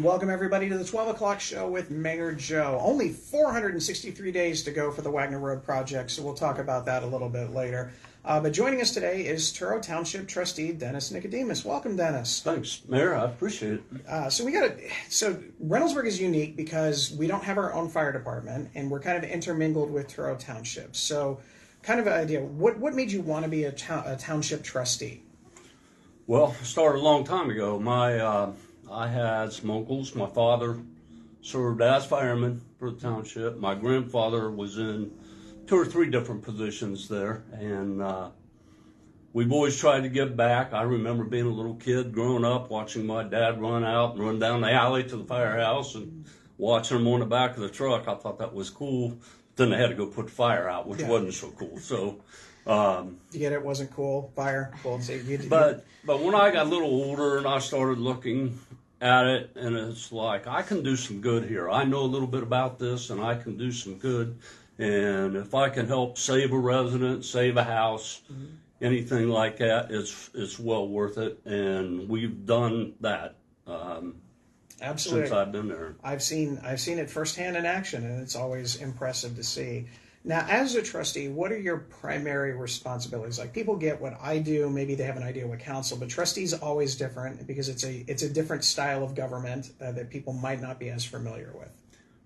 Welcome everybody to the 12 o'clock show with Mayor Joe. Only 463 days to go for the Wagner Road project, so we'll talk about that a little bit later. But joining us today is Truro Township Trustee Dennis Nicodemus. Welcome, Dennis. Thanks, Mayor. I appreciate it. So Reynoldsburg is unique because we don't have our own fire department, and we're kind of intermingled with Truro Township. So, kind of an idea. What made you want to be a township trustee? Well, it started a long time ago. I had some uncles. My father served as fireman for the township. My grandfather was in 2 or 3 different positions there, and we've always tried to give back. I remember being a little kid growing up, watching my dad run out and run down the alley to the firehouse and watching him on the back of the truck. I thought that was cool. Then they had to go put the fire out, which wasn't so cool. So, you get it? Wasn't cool. Fire. Cool. So but when I got a little older and I started looking at it, and it's like, I can do some good here. I know a little bit about this, and I can do some good. And if I can help save a resident, save a house, anything like that, it's well worth it. And we've done that. Absolutely. Since I've been there. I've seen it firsthand in action, and it's always impressive to see. Now, as a trustee, what are your primary responsibilities? Like, people get what I do, maybe they have an idea what council, but trustees always different because it's a different style of government that people might not be as familiar with.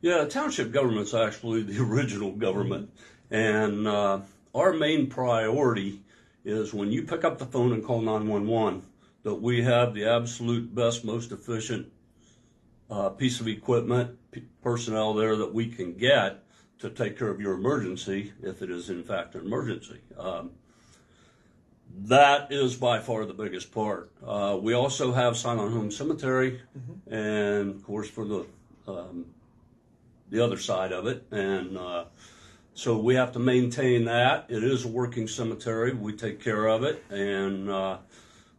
Yeah, township government's actually the original government, and our main priority is when you pick up the phone and call 911, that we have the absolute best, most efficient piece of equipment, personnel there that we can get to take care of your emergency, if it is in fact an emergency. That is by far the biggest part. We also have Silent Home Cemetery, and of course for the other side of it, and so we have to maintain that. It is a working cemetery. We take care of it, and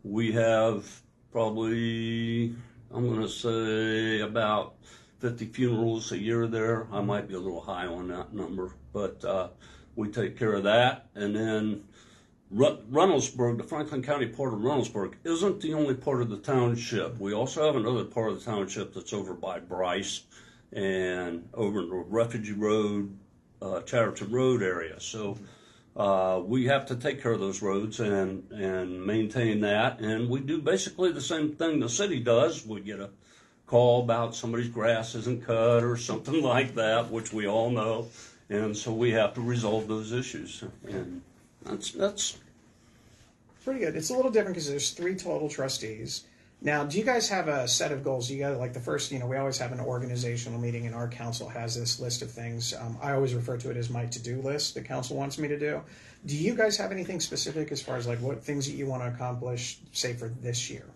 we have probably, I'm going to say, about 50 funerals a year there. I might be a little high on that number, but we take care of that. And then Reynoldsburg, the Franklin County part of Reynoldsburg, isn't the only part of the township. We also have another part of the township that's over by Bryce and over in the Refugee Road, Chatterton Road area. So we have to take care of those roads and maintain that. And we do basically the same thing the city does. We get a call about somebody's grass isn't cut or something like that, which we all know, and so we have to resolve those issues, and that's pretty good. It's a little different because there's 3 total trustees. Now, do you guys have a set of goals? You got, like, the first, we always have an organizational meeting, and our council has this list of things. I always refer to it as my to-do list the council wants me to do. Do you guys have anything specific as far as, like, what things that you want to accomplish, say, for this year?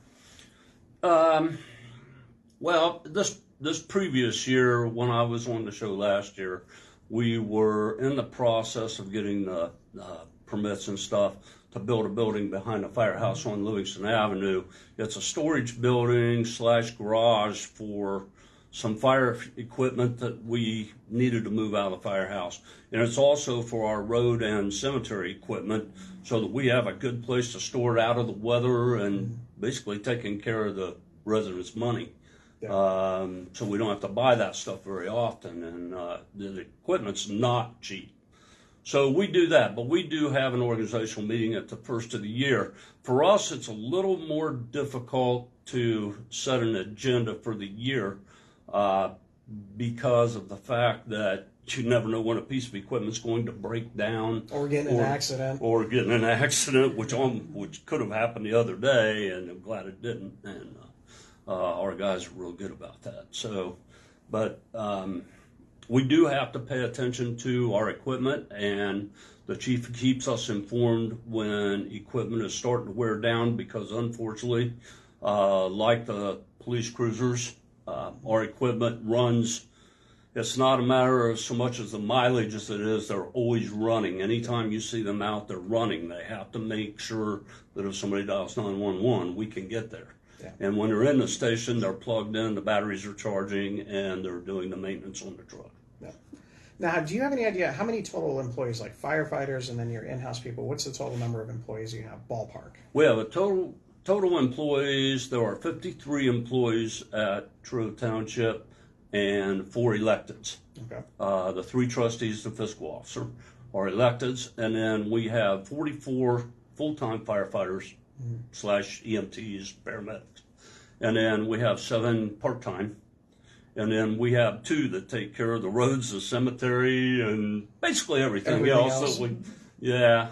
Well, this previous year, when I was on the show last year, we were in the process of getting the permits and stuff to build a building behind the firehouse on Livingston Avenue. It's a storage building / garage for some fire equipment that we needed to move out of the firehouse. And it's also for our road and cemetery equipment so that we have a good place to store it out of the weather and basically taking care of the residents' money. So we don't have to buy that stuff very often, and the equipment's not cheap. So we do that, but we do have an organizational meeting at the first of the year. For us, it's a little more difficult to set an agenda for the year because of the fact that you never know when a piece of equipment's going to break down. Or get in an accident. Or get in an accident, which could have happened the other day, and I'm glad it didn't. And our guys are real good about that. So, but we do have to pay attention to our equipment, and the chief keeps us informed when equipment is starting to wear down because, unfortunately, like the police cruisers, our equipment runs. It's not a matter of so much as the mileage as it is they're always running. Anytime you see them out, they're running. They have to make sure that if somebody dials 911, we can get there. Yeah. And when they're in the station, they're plugged in, the batteries are charging, and they're doing the maintenance on the truck. Yeah. Now, do you have any idea how many total employees, like firefighters and then your in-house people, what's the total number of employees you have, ballpark? We have a total total employees, there are 53 employees at Truro Township and 4 electeds. Okay. The 3 trustees, the fiscal officer, are electeds, and then we have 44 full-time firefighters / EMTs, paramedics, and then we have 7 part-time, and then we have 2 that take care of the roads, the cemetery, and basically everything else. Yeah.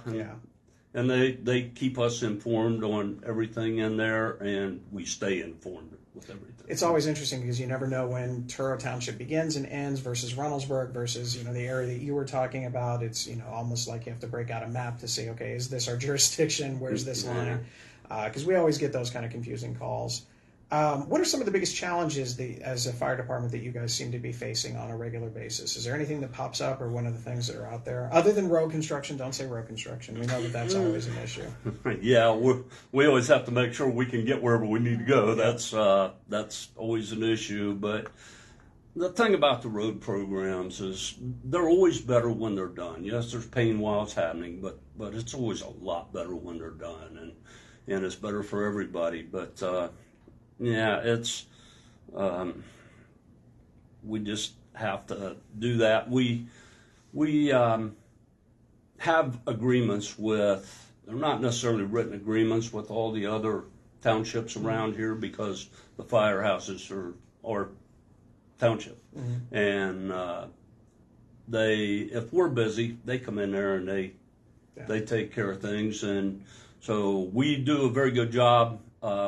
And they keep us informed on everything in there, and we stay informed with everything. It's always interesting because you never know when Truro Township begins and ends versus Reynoldsburg versus, the area that you were talking about. It's, almost like you have to break out a map to say, okay, is this our jurisdiction? Where's this line? Because we always get those kind of confusing calls. What are some of the biggest challenges as a fire department that you guys seem to be facing on a regular basis? Is there anything that pops up or one of the things that are out there? Other than road construction, don't say road construction. We know that that's always an issue. Yeah, we always have to make sure we can get wherever we need to go. That's always an issue. But the thing about the road programs is they're always better when they're done. Yes, there's pain while it's happening, but it's always a lot better when they're done, and it's better for everybody. But yeah, it's we just have to do that. We have agreements with, they're not necessarily written agreements with all the other townships around here because the firehouses are township, and if we're busy, they come in there and they take care of things, and so we do a very good job.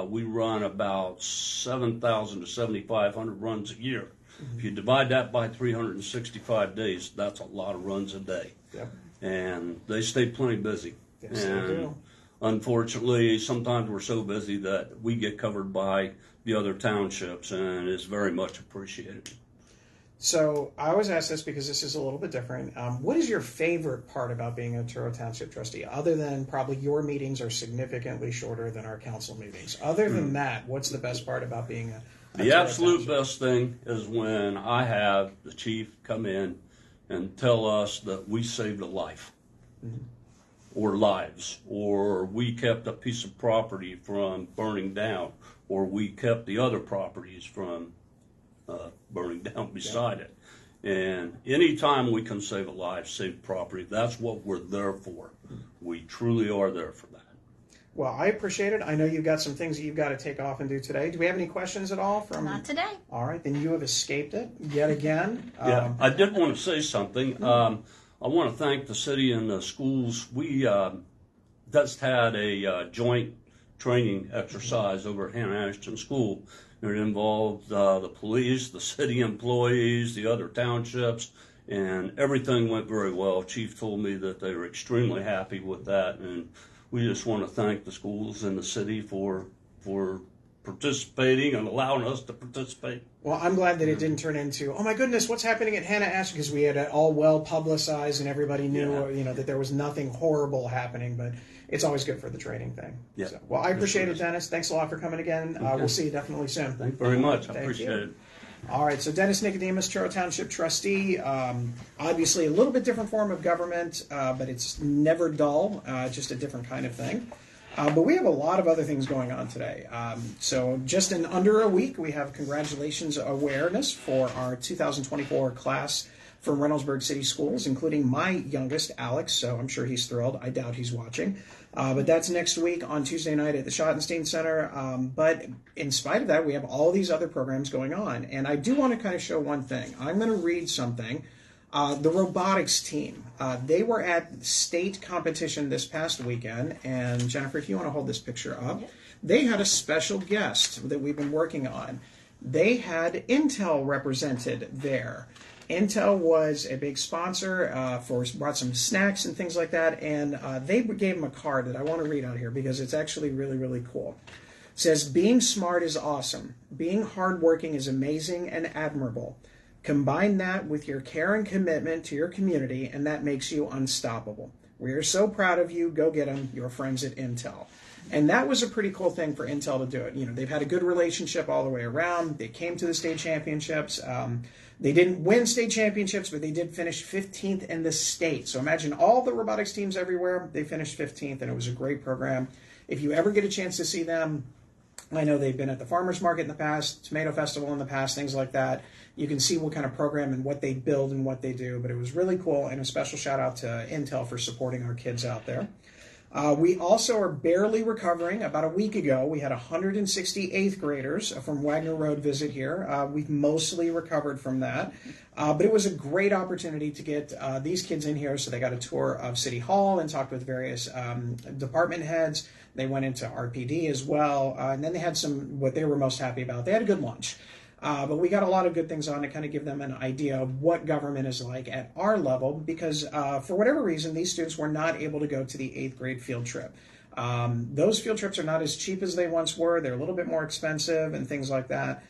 We run about 7,000 to 7,500 runs a year. If you divide that by 365 days, that's a lot of runs a day. Yep. And they stay plenty busy. Yes, and they do. Unfortunately, sometimes we're so busy that we get covered by the other townships, and it's very much appreciated. So I always ask this because this is a little bit different. What is your favorite part about being a Truro Township trustee, other than probably your meetings are significantly shorter than our council meetings? Other than that, what's the best part about being a The Truro absolute Township? best thing is when I have the chief come in and tell us that we saved a life or lives, or we kept a piece of property from burning down, or we kept the other properties from burning down beside it. And anytime we can save a life, save property, that's what we're there for. We truly are there for that. Well, I appreciate it. I know you've got some things that you've got to take off and do today. Do we have any questions at all? Not today. All right, then you have escaped it yet again. Yeah, I did want to say something. I want to thank the city and the schools. We just had a joint training exercise over at Hannah Ashton School. It involved the police, the city employees, the other townships, and everything went very well. Chief told me that they were extremely happy with that, and we just want to thank the schools and the city for participating and allowing us to participate. Well, I'm glad that it didn't turn into, oh my goodness, what's happening at Hannah Ashton? Because we had it all well publicized and everybody knew, that there was nothing horrible happening. But it's always good for the training thing. Yeah. So, well, I appreciate it, Dennis. Thanks a lot for coming again. We'll see you definitely soon. Thank you very much. I Thank appreciate you. it. All right, so Dennis Nicodemus, Truro Township trustee. Obviously, a little bit different form of government, but it's never dull. Just a different kind of thing. But we have a lot of other things going on today. So just in under a week, we have congratulations awareness for our 2024 class from Reynoldsburg City Schools, including my youngest, Alex. So I'm sure he's thrilled. I doubt he's watching. But that's next week on Tuesday night at the Schottenstein Center. But in spite of that, we have all these other programs going on. And I do want to kind of show one thing. I'm going to read something. The robotics team, they were at state competition this past weekend, and Jennifer, if you want to hold this picture up, they had a special guest that we've been working on. They had Intel represented there. Intel was a big sponsor, brought some snacks and things like that, and they gave them a card that I want to read out here because it's actually really, really cool. It says, being smart is awesome. Being hardworking is amazing and admirable. Combine that with your care and commitment to your community, and that makes you unstoppable. We are so proud of you. Go get them, your friends at Intel. And that was a pretty cool thing for Intel to do it. They've had a good relationship all the way around. They came to the state championships. They didn't win state championships, but they did finish 15th in the state. So imagine all the robotics teams everywhere. They finished 15th, and it was a great program. If you ever get a chance to see them, I know they've been at the farmers market in the past, tomato festival in the past, things like that. You can see what kind of program and what they build and what they do. But it was really cool, and a special shout out to Intel for supporting our kids out there. We also are barely recovering. About a week ago, we had 160 eighth graders from Wagner Road visit here. We've mostly recovered from that. But it was a great opportunity to get these kids in here. So they got a tour of City Hall and talked with various department heads. They went into RPD as well. And then they had what they were most happy about. They had a good lunch. But we got a lot of good things on to kind of give them an idea of what government is like at our level, because for whatever reason, these students were not able to go to the 8th grade field trip. Those field trips are not as cheap as they once were. They're a little bit more expensive and things like that.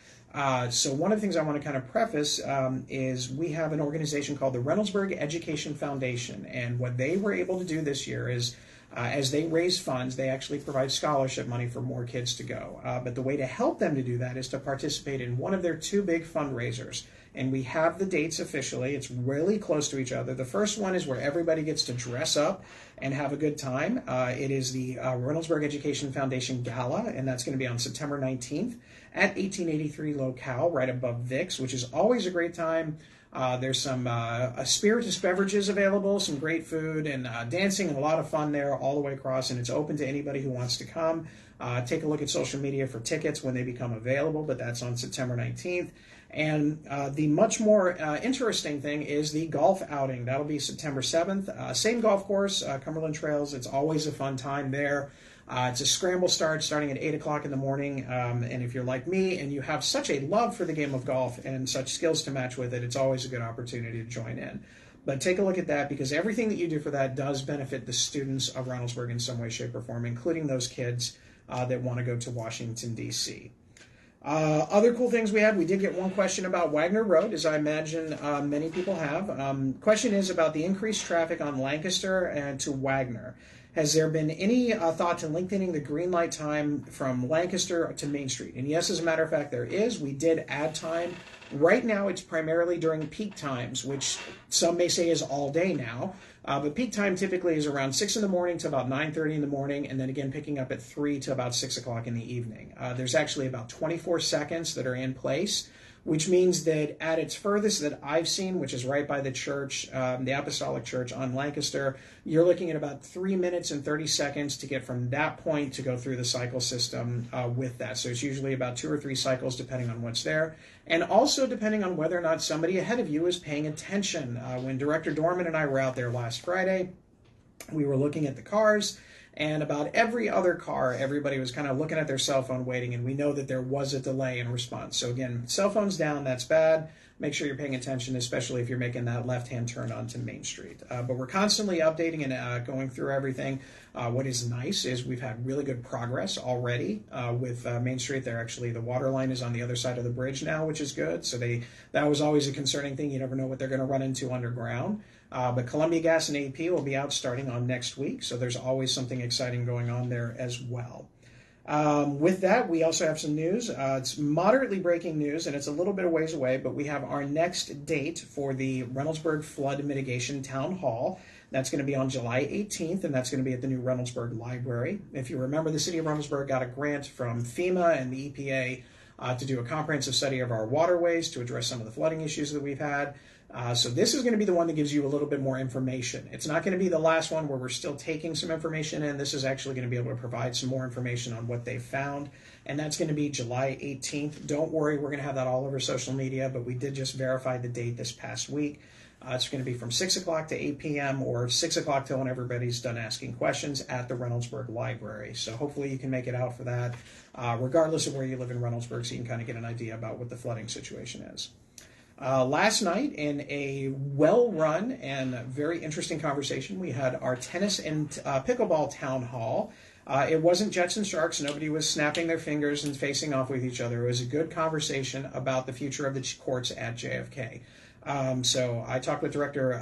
So one of the things I want to kind of preface is we have an organization called the Reynoldsburg Education Foundation. And what they were able to do this year is as they raise funds, they actually provide scholarship money for more kids to go. But the way to help them to do that is to participate in one of their 2 big fundraisers. And we have the dates officially. It's really close to each other. The first one is where everybody gets to dress up and have a good time. It is the Reynoldsburg Education Foundation Gala, and that's going to be on September 19th at 1883 Locale, right above Vic's, which is always a great time. There's some spirituous beverages available, some great food, and dancing, and a lot of fun there all the way across, and it's open to anybody who wants to come. Take a look at social media for tickets when they become available, but that's on September 19th. And the much more interesting thing is the golf outing. That'll be September 7th. Same golf course, Cumberland Trails. It's always a fun time there. It's a scramble start starting at 8 o'clock in the morning. And if you're like me and you have such a love for the game of golf and such skills to match with it, it's always a good opportunity to join in. But take a look at that, because everything that you do for that does benefit the students of Reynoldsburg in some way, shape, or form, including those kids that want to go to Washington, D.C. Other cool things we did get one question about Wagner Road, as I imagine many people have. Question is about the increased traffic on Lancaster and to Wagner. Has there been any thought to lengthening the green light time from Lancaster to Main Street? And yes, as a matter of fact, there is. We did add time. Right now, it's primarily during peak times, which some may say is all day now. But peak time typically is around 6 in the morning to about 9:30 in the morning, and then again picking up at 3 to about 6 o'clock in the evening. There's actually about 24 seconds that are in place, which means that at its furthest that I've seen, which is right by the church, the Apostolic Church on Lancaster, you're looking at about 3 minutes and 30 seconds to get from that point to go through the cycle system with that. So it's usually about 2 or 3 cycles depending on what's there. And also depending on whether or not somebody ahead of you is paying attention. When Director Dorman and I were out there last Friday, we were looking at the cars, and about every other car, everybody was kind of looking at their cell phone waiting, and we know that there was a delay in response. So again, cell phones down, that's bad. Make sure you're paying attention, especially if you're making that left-hand turn onto Main Street. But we're constantly updating and going through everything. What is nice is we've had really good progress already with Main Street. There actually, the water line is on the other side of the bridge now, which is good. So that was always a concerning thing. You never know what they're going to run into underground. But Columbia Gas and AP will be out starting on next week. So there's always something exciting going on there as well. With that, we also have some news. It's moderately breaking news, and it's a little bit of ways away, but we have our next date for the Reynoldsburg Flood Mitigation Town Hall. That's going to be on July 18th, and that's going to be at the new Reynoldsburg Library. If you remember, the city of Reynoldsburg got a grant from FEMA and the EPA to do a comprehensive study of our waterways to address some of the flooding issues that we've had. So this is going to be the one that gives you a little bit more information. It's not going to be the last one where we're still taking some information in. This is actually going to be able to provide some more information on what they found, and that's going to be July 18th. Don't worry, we're going to have that all over social media, but we did just verify the date this past week. It's going to be from 6 o'clock to 8 p.m. or 6 o'clock till when everybody's done asking questions at the Reynoldsburg Library. So hopefully you can make it out for that, regardless of where you live in Reynoldsburg, so you can kind of get an idea about what the flooding situation is. Last night, in a well-run and very interesting conversation, we had our tennis and pickleball town hall. It wasn't Jets and Sharks. Nobody was snapping their fingers and facing off with each other. It was a good conversation about the future of the courts at JFK. So I talked with Director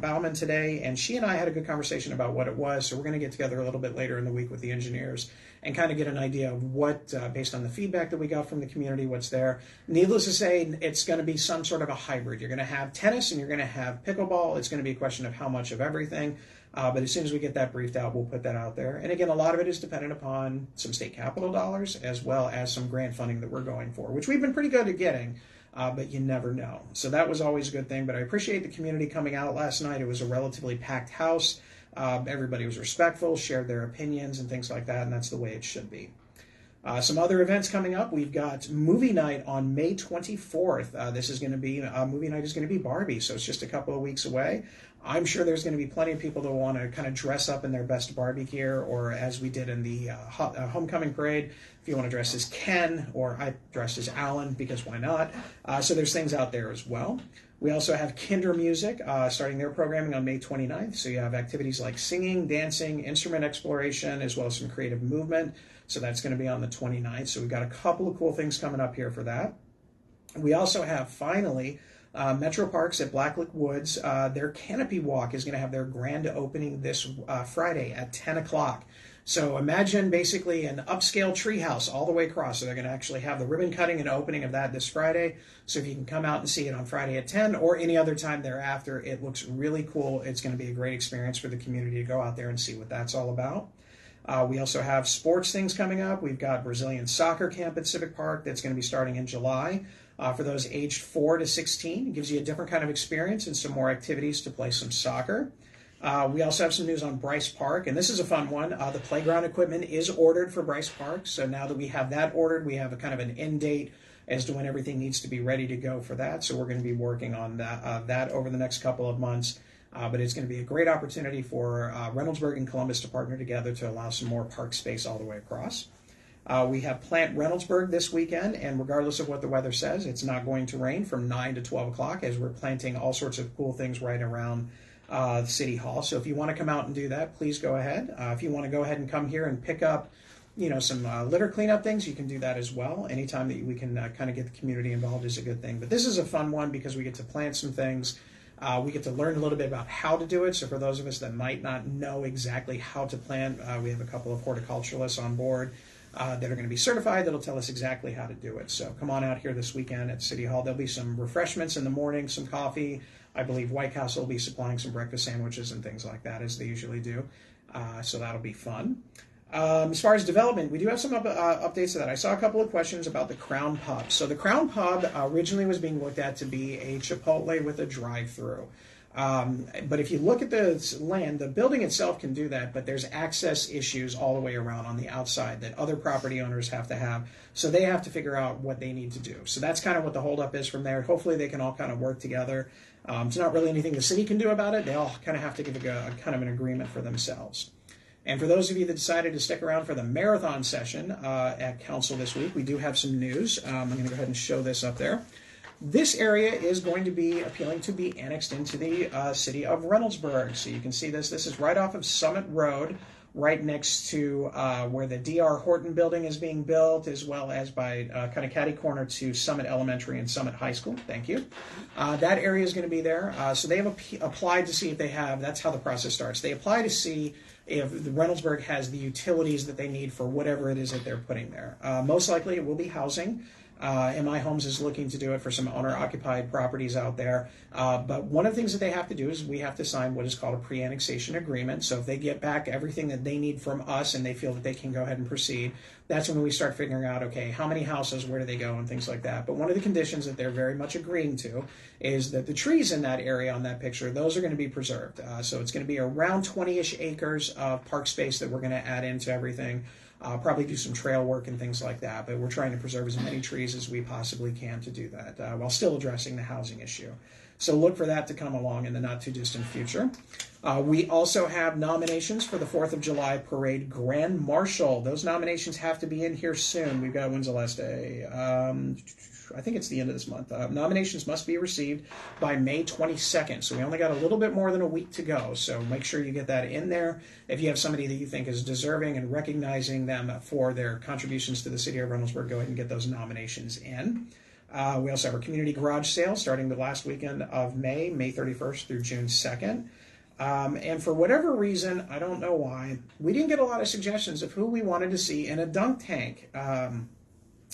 Bauman today, and she and I had a good conversation about what it was. So we're going to get together a little bit later in the week with the engineers and kind of get an idea of what, based on the feedback that we got from the community, what's there. Needless to say, it's going to be some sort of a hybrid. You're going to have tennis and you're going to have pickleball. It's going to be a question of how much of everything. But as soon as we get that briefed out, we'll put that out there. And again, a lot of it is dependent upon some state capital dollars as well as some grant funding that we're going for, which we've been pretty good at getting. But you never know. So that was always a good thing. But I appreciate the community coming out last night. It was a relatively packed house. Everybody was respectful, shared their opinions and things like that, and that's the way it should be. Some other events coming up. We've got movie night on May 24th. This is going to be, movie night is going to be Barbie, so it's just a couple of weeks away. I'm sure there's going to be plenty of people that want to kind of dress up in their best Barbie gear, or as we did in the homecoming parade, if you want to dress as Ken, or I dressed as Alan, because why not? So there's things out there as well. We also have Kinder Music starting their programming on May 29th. So you have activities like singing, dancing, instrument exploration, as well as some creative movement. So that's going to be on the 29th. So we've got a couple of cool things coming up here for that. We also have, finally, Metro Parks at Blacklick Woods. Their Canopy Walk is going to have their grand opening this Friday at 10 o'clock. So imagine basically an upscale treehouse all the way across. So they're going to actually have the ribbon cutting and opening of that this Friday. So if you can come out and see it on Friday at 10 or any other time thereafter, it looks really cool. It's going to be a great experience for the community to go out there and see what that's all about. We also have sports things coming up. We've got Brazilian soccer camp at Civic Park that's going to be starting in July. For those aged 4 to 16, it gives you a different kind of experience and some more activities to play some soccer. We also have some news on Bryce Park, and this is a fun one. The playground equipment is ordered for Bryce Park, so now that we have that ordered, we have a kind of an end date as to when everything needs to be ready to go for that. So we're going to be working on that over the next couple of months. But it's going to be a great opportunity for Reynoldsburg and Columbus to partner together to allow some more park space all the way across. We have Plant Reynoldsburg this weekend, and regardless of what the weather says, it's not going to rain from 9 to 12 o'clock as we're planting all sorts of cool things right around City Hall. So if you want to come out and do that, please go ahead. If you want to go ahead and come here and pick up, some litter cleanup things, you can do that as well. Anytime that we can kind of get the community involved is a good thing. But this is a fun one because we get to plant some things. We get to learn a little bit about how to do it. So for those of us that might not know exactly how to plant, we have a couple of horticulturalists on board that are going to be certified that'll tell us exactly how to do it. So come on out here this weekend at City Hall. There'll be some refreshments in the morning, some coffee. I believe White Castle will be supplying some breakfast sandwiches and things like that, as they usually do. So that'll be fun. As far as development, we do have some updates to that. I saw a couple of questions about the Crown Pub. So the Crown Pub originally was being looked at to be a Chipotle with a drive-through. But if you look at the land, the building itself can do that, but there's access issues all the way around on the outside that other property owners have to have. So they have to figure out what they need to do. So that's kind of what the holdup is from there. Hopefully they can all kind of work together. It's not really anything the city can do about it. They all kind of have to give a kind of an agreement for themselves. And for those of you that decided to stick around for the marathon session at council this week, we do have some news. I'm going to go ahead and show this up there. This area is going to be appealing to be annexed into the city of Reynoldsburg. So you can see this. This is right off of Summit Road, right next to where the D.R. Horton building is being built, as well as by kind of catty corner to Summit Elementary and Summit High School. Thank you. That area is going to be there. So they have applied to see if they have, that's how the process starts. They apply to see if Reynoldsburg has the utilities that they need for whatever it is that they're putting there. Most likely it will be housing. MI Homes is looking to do it for some owner-occupied properties out there. But one of the things that they have to do is we have to sign what is called a pre-annexation agreement. So if they get back everything that they need from us and they feel that they can go ahead and proceed, that's when we start figuring out, okay, how many houses, where do they go, and things like that. But one of the conditions that they're very much agreeing to is that the trees in that area on that picture, those are going to be preserved. So it's going to be around 20-ish acres of park space that we're going to add into everything. Probably do some trail work and things like that, but we're trying to preserve as many trees as we possibly can to do that while still addressing the housing issue. So look for that to come along in the not-too-distant future. We also have nominations for the 4th of July Parade Grand Marshal. Those nominations have to be in here soon. We've got, when's the last day? I think it's the end of this month. Nominations must be received by May 22nd. So we only got a little bit more than a week to go. So make sure you get that in there. If you have somebody that you think is deserving and recognizing them for their contributions to the city of Reynoldsburg, go ahead and get those nominations in. We also have our community garage sale starting the last weekend of May 31st through June 2nd. And for whatever reason, I don't know why, we didn't get a lot of suggestions of who we wanted to see in a dunk tank.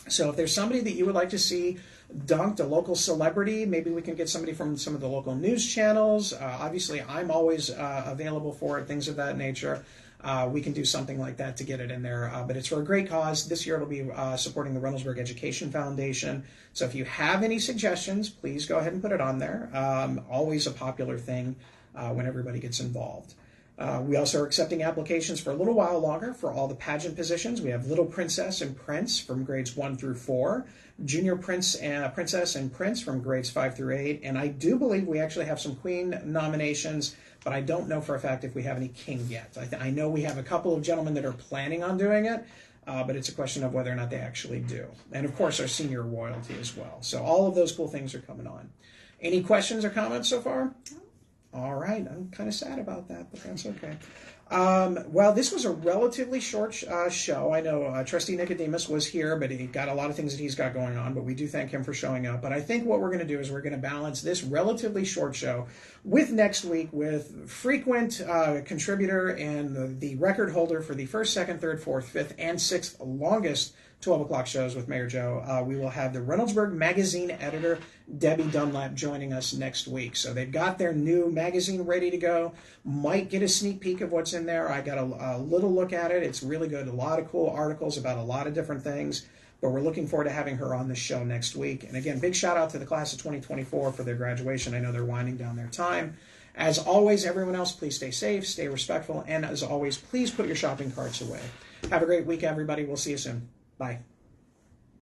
So if there's somebody that you would like to see dunked, a local celebrity, maybe we can get somebody from some of the local news channels. Obviously, I'm always available for it, things of that nature. We can do something like that to get it in there. But it's for a great cause. This year it'll be supporting the Reynoldsburg Education Foundation. So if you have any suggestions, please go ahead and put it on there. Always a popular thing when everybody gets involved. We also are accepting applications for a little while longer for all the pageant positions. We have Little Princess and Prince from grades 1 through 4, Junior Princess and Prince from grades 5 through 8, and I do believe we actually have some Queen nominations, but I don't know for a fact if we have any King yet. I know we have a couple of gentlemen that are planning on doing it, but it's a question of whether or not they actually do. And of course, our senior royalty as well. So all of those cool things are coming on. Any questions or comments so far? All right, I'm kind of sad about that, but that's okay. Well, this was a relatively short show. I know Trustee Nicodemus was here, but he got a lot of things that he's got going on, but we do thank him for showing up. But I think what we're going to do is we're going to balance this relatively short show with next week with frequent contributor and the record holder for the first, second, third, fourth, fifth, and sixth longest 12 o'clock shows with Mayor Joe. We will have the Reynoldsburg Magazine editor, Debbie Dunlap, joining us next week. So they've got their new magazine ready to go. Might get a sneak peek of what's in there. I got a little look at it. It's really good. A lot of cool articles about a lot of different things. But we're looking forward to having her on the show next week. And again, big shout out to the class of 2024 for their graduation. I know they're winding down their time. As always, everyone else, please stay safe, stay respectful, and as always, please put your shopping carts away. Have a great week, everybody. We'll see you soon. Bye.